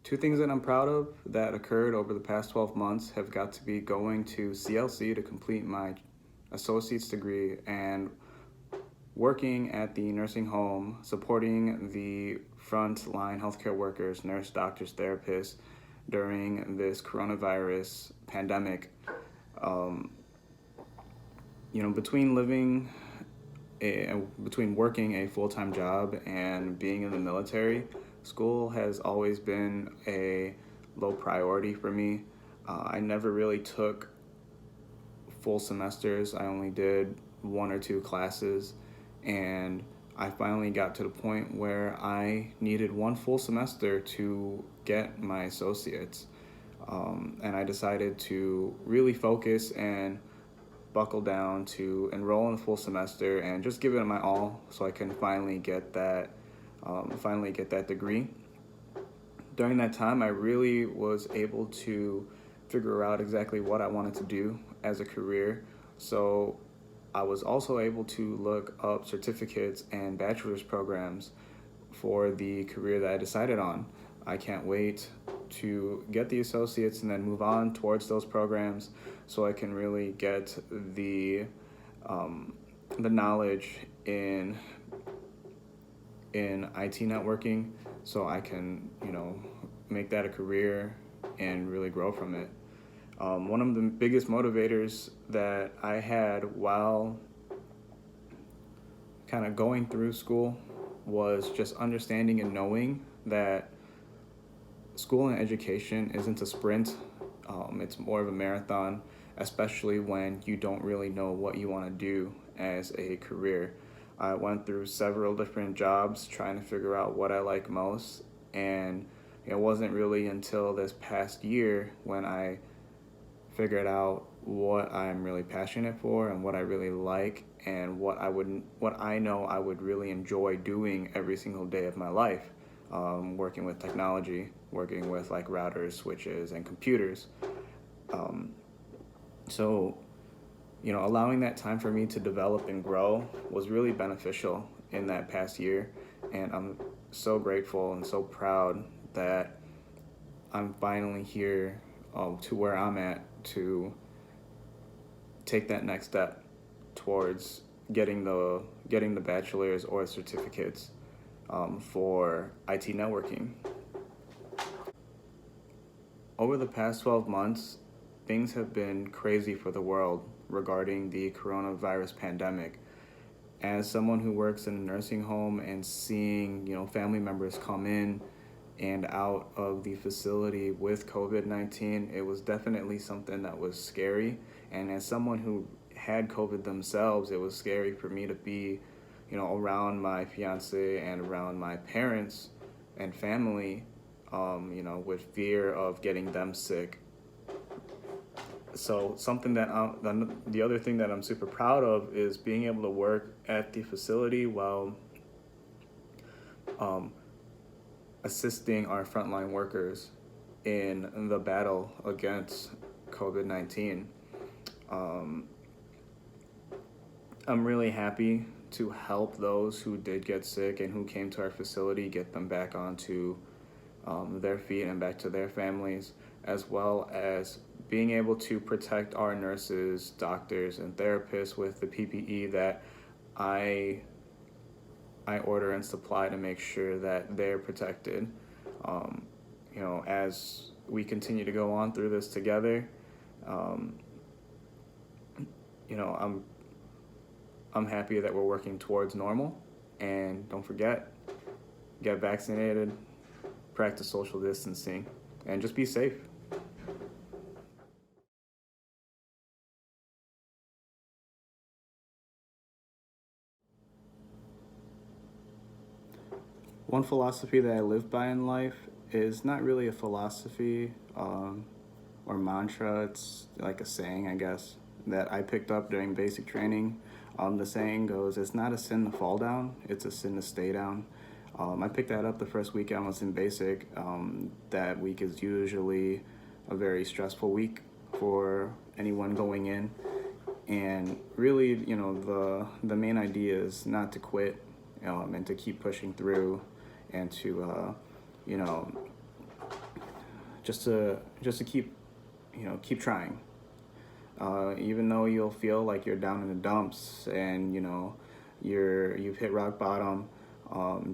Two things that I'm proud of that occurred over the past 12 months have got to be going to CLC to complete my associate's degree and working at the nursing home, supporting the frontline healthcare workers, nurse, doctors, therapists during this coronavirus pandemic. Um, between between working a full-time job and being in the military, school has always been a low priority for me. I never really took full semesters. I only did one or two classes, and I finally got to the point where I needed one full semester to get my associates. And I decided to really focus and buckle down to enroll in the full semester and just give it my all so I can finally get that degree. During that time, I really was able to figure out exactly what I wanted to do as a career. So I was also able to look up certificates and bachelor's programs for the career that I decided on. I can't wait to get the associates and then move on towards those programs so I can really get um, the knowledge in IT networking so I can, make that a career and really grow from it. One of the biggest motivators that I had while kind of going through school was just understanding and knowing that school and education isn't a sprint. It's more of a marathon, especially when you don't really know what you want to do as a career. I went through several different jobs trying to figure out what I like most, and it wasn't really until this past year when I figured out what I'm really passionate for and what I really like and what I know I would really enjoy doing every single day of my life. Working with technology, working with like routers, switches, and computers. Um, so, allowing that time for me to develop and grow was really beneficial in that past year. And I'm so grateful and so proud that I'm finally here to where I'm at to take that next step towards getting the bachelor's or certificates for IT networking. Over the past 12 months, things have been crazy for the world regarding the coronavirus pandemic. As someone who works in a nursing home and seeing, family members come in and out of the facility with COVID-19, it was definitely something that was scary. And as someone who had COVID themselves, it was scary for me to be, around my fiance and around my parents and family, with fear of getting them sick. So the other thing that I'm super proud of is being able to work at the facility while um, assisting our frontline workers in the battle against COVID-19. Um, I'm really happy to help those who did get sick and who came to our facility, get them back onto their feet and back to their families, as well as being able to protect our nurses, doctors, and therapists with the PPE that I order and supply to make sure that they're protected. Um, as we continue to go on through this together, um, you know, I'm I'm happy that we're working towards normal. And don't forget, get vaccinated, practice social distancing, and just be safe. One philosophy that I live by in life is not really a philosophy or mantra. It's like a saying, I guess, that I picked up during basic training. The saying goes, "It's not a sin to fall down; it's a sin to stay down." I picked that up the first week I was in basic. That week is usually a very stressful week for anyone going in, and really, the main idea is not to quit, and to keep pushing through, and to you know just to keep, keep trying. Even though you'll feel like you're down in the dumps and you've hit rock bottom,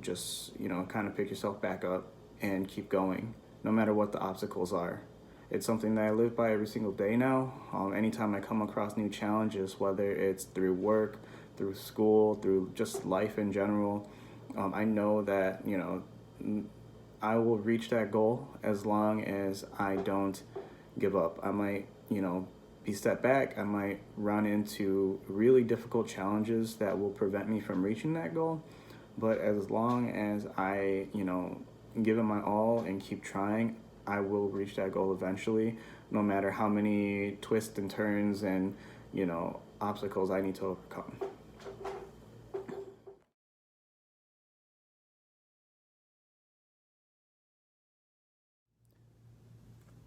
just kind of pick yourself back up and keep going, no matter what the obstacles are. It's something that I live by every single day now. Anytime I come across new challenges, whether it's through work, through school, through just life in general, I know that I will reach that goal as long as I don't give up. I might, be set back. I might run into really difficult challenges that will prevent me from reaching that goal. But as long as I, give it my all and keep trying, I will reach that goal eventually, no matter how many twists and turns and, obstacles I need to overcome.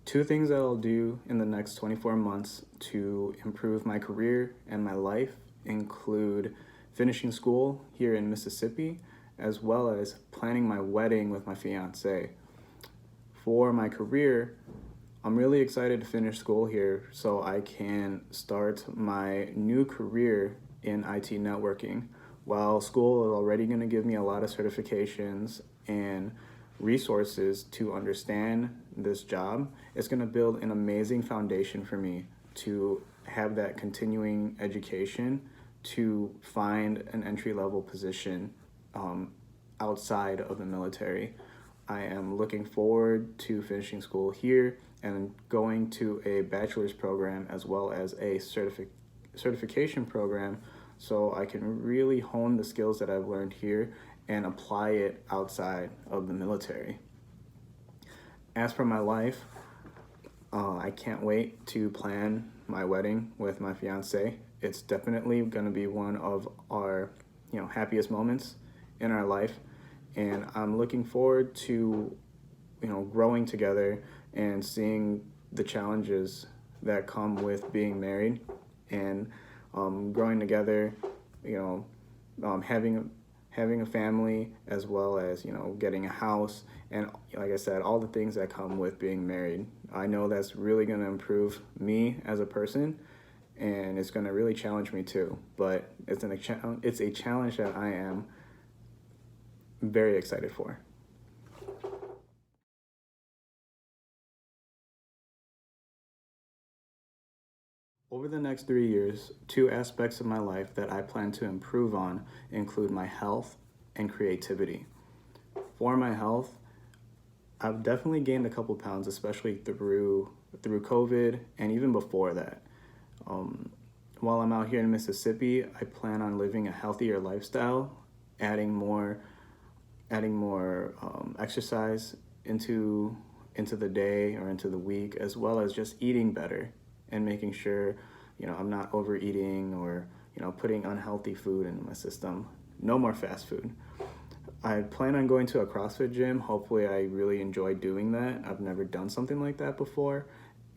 Two things that I'll do in the next 24 months to improve my career and my life include finishing school here in Mississippi, as well as planning my wedding with my fiance. For my career, I'm really excited to finish school here so I can start my new career in IT networking. While school is already going to give me a lot of certifications and resources to understand this job, it's going to build an amazing foundation for me to have that continuing education to find an entry level position outside of the military. I am looking forward to finishing school here and going to a bachelor's program as well as a certification program so I can really hone the skills that I've learned here and apply it outside of the military. As for my life, I can't wait to plan my wedding with my fiance. It's definitely going to be one of our, happiest moments in our life, and I'm looking forward to, growing together and seeing the challenges that come with being married and growing together, having a family as well as getting a house and like I said, all the things that come with being married. I know that's really going to improve me as a person and it's going to really challenge me too, but it's a challenge that I am very excited for. Over the next 3 years, two aspects of my life that I plan to improve on include my health and creativity. For my health, I've definitely gained a couple pounds, especially through COVID and even before that. Um, while I'm out here in Mississippi, I plan on living a healthier lifestyle, adding more exercise into the day or into the week, as well as just eating better and making sure I'm not overeating or putting unhealthy food into my system. No more fast food. I plan on going to a CrossFit gym. Hopefully, I really enjoy doing that. I've never done something like that before,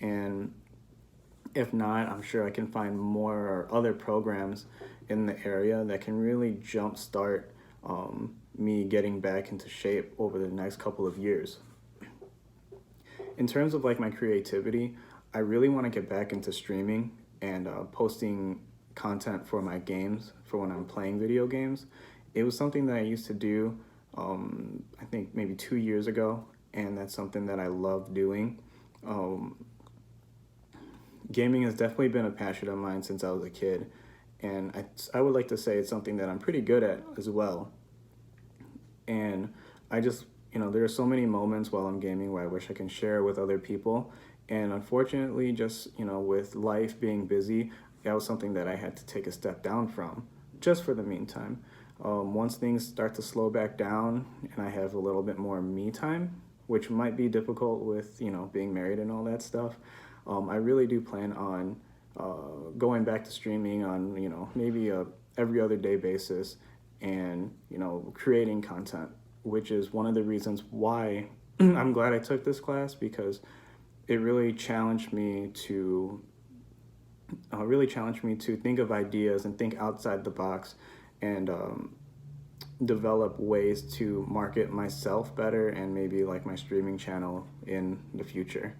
and if not, I'm sure I can find more or other programs in the area that can really jumpstart me getting back into shape over the next couple of years. In terms of like my creativity, I really want to get back into streaming and posting content for my games for when I'm playing video games. It was something that I used to do, I think maybe 2 years ago, and that's something that I love doing. Um, Gaming has definitely been a passion of mine since I was a kid, and I would like to say it's something that I'm pretty good at as well. And I just, there are so many moments while I'm gaming where I wish I can share with other people. And unfortunately, just, with life being busy, that was something that I had to take a step down from, just for the meantime. Once things start to slow back down and I have a little bit more me time, which might be difficult with, being married and all that stuff, I really do plan on going back to streaming on, maybe a every other day basis and, creating content, which is one of the reasons why I'm glad I took this class, because it really challenged me to think of ideas and think outside the box and develop ways to market myself better and maybe like my streaming channel in the future.